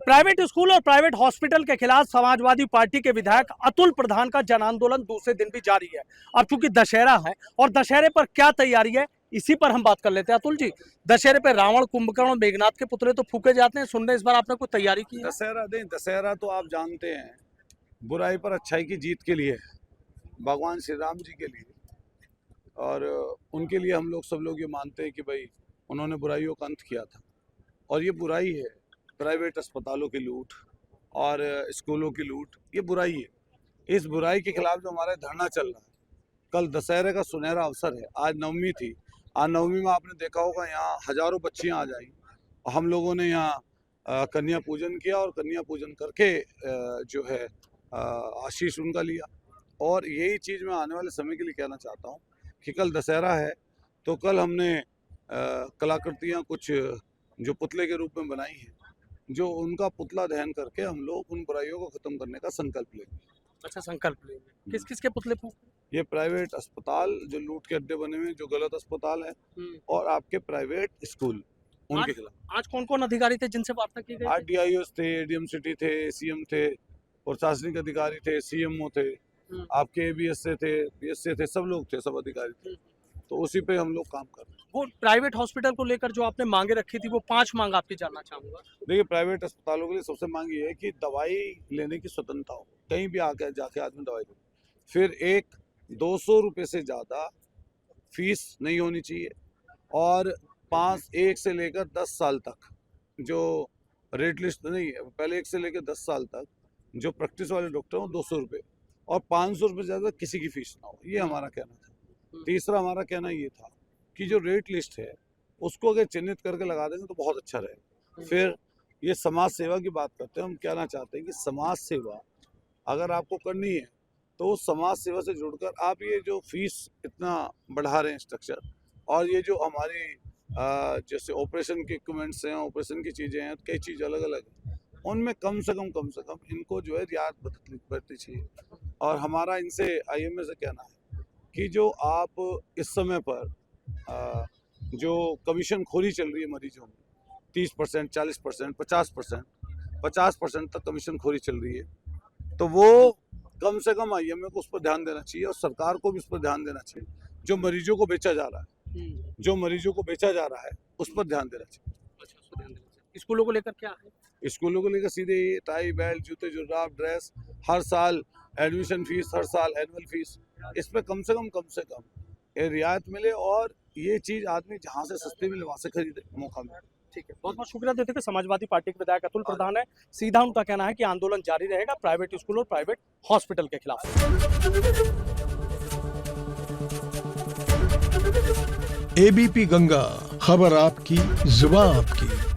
Private school और private hospital के खिलाफ समाजवादी पार्टी के विधायक अतुल प्रधान का जन आंदोलन दूसरे दिन भी जारी है। अब चूंकि दशहरा है और दशहरे पर क्या तैयारी है इसी पर हम बात कर लेते हैं। अतुल जी, दशहरे पे रावण, कुंभकर्ण और मेघनाथ के पुतले तो फूके जाते हैं, सुन रहे इस बार आपने कोई तैयारी की है? दशहरा तो आप जानते हैं बुराई पर अच्छाई की जीत के लिए, भगवान श्री राम जी के लिए, और उनके लिए हम लोग सब लोग ये मानते हैं कि भाई उन्होंने बुराइयों का अंत किया था। और ये बुराई है, प्राइवेट अस्पतालों की लूट और स्कूलों की लूट, ये बुराई है। इस बुराई के खिलाफ जो हमारा धरना चल रहा है, कल दशहरे का सुनहरा अवसर है। आज नवमी थी, आज नवमी में आपने देखा होगा यहाँ हजारों बच्चियाँ आ जाई। हम लोगों ने यहाँ कन्या पूजन किया और कन्या पूजन करके जो है आशीष उनका लिया। और यही चीज़ मैं आने वाले समय के लिए कहना चाहता हूँ कि कल दशहरा है, तो कल हमने कलाकृतियाँ कुछ जो पुतले के रूप में बनाई हैं, जो उनका पुतला दहन करके हम लोग उन बुराइयों को खत्म करने का संकल्प लेंगे। अच्छा, संकल्प लेंगे। किस किस के पुतले फूके? ये प्राइवेट अस्पताल जो लूट के अड्डे बने हुए, जो गलत अस्पताल है, और आपके प्राइवेट स्कूल, उनके खिलाफ। आज कौन कौन अधिकारी थे जिनसे वार्ता की गई? आज DIOs थे, ADM सिटी थे, CM थे, प्रशासनिक अधिकारी थे, CMO थे, आपके ABS से थे, BS से थे, सब लोग थे, सब अधिकारी थे। तो उसी पे हम लोग काम कर रहे हैं। वो प्राइवेट हॉस्पिटल को लेकर जो आपने मांगे रखी थी, वो 5 मांग आपकी जानना चाहूंगा। देखिए, प्राइवेट अस्पतालों के लिए सबसे मांग ये है कि दवाई लेने की स्वतंत्रता हो, कहीं भी आके जाके आदमी दवाई ले। फिर 200 रुपये से ज़्यादा फीस नहीं होनी चाहिए, और 1 से लेकर 10 साल तक जो रेट लिस्ट नहीं है, पहले 1 से लेकर 10 साल तक जो प्रैक्टिस वाले डॉक्टर हो 200 रुपये, और 500 रुपये से ज़्यादा किसी की फीस ना हो। ये हमारा कहना था। तीसरा हमारा कहना ये था कि जो रेट लिस्ट है उसको अगर चिन्हित करके लगा देंगे तो बहुत अच्छा रहेगा। फिर ये समाज सेवा की बात करते हैं, हम कहना चाहते हैं कि समाज सेवा अगर आपको करनी है तो समाज सेवा से जुड़कर आप ये जो फीस इतना बढ़ा रहे हैं स्ट्रक्चर, और ये जो हमारी जैसे ऑपरेशन के इक्विपमेंट्स हैं, ऑपरेशन की चीज़ें हैं, कई चीज़ अलग अलग हैं, उनमें कम से कम इनको जो है रियायत बरतनी चाहिए। और हमारा इनसे IMA से कहना है कि जो आप इस समय पर जो कमीशन खोरी चल रही है मरीजों में, 30%, 40%, 50% तक कमीशन खोरी चल रही है, तो वो कम से कम IMA को उस पर ध्यान देना चाहिए, और सरकार को भी उस पर ध्यान देना चाहिए। जो मरीजों को बेचा जा रहा है, उस पर ध्यान देना चाहिए। स्कूलों को लेकर क्या है? स्कूलों को लेकर सीधे टाई, बेल्ट, जूते, जुराब, ड्रेस, हर साल एडमिशन फीस, हर साल एनुअल फीस, इस पर कम से कम रियायत मिले, और ये चीज़ आदमी जहाँ से सस्ती मिले वहाँ से खरीदे, मौका मिले। ठीक है, बहुत बहुत शुक्रिया देते हैं। समाजवादी पार्टी के विधायक अतुल प्रधान है। सीधा उनका कहना है कि आंदोलन जारी रहेगा प्राइवेट स्कूल और प्राइवेट हॉस्पिटल के खिलाफ। ABP गंगा, खबर आपकी, जुबान आपकी।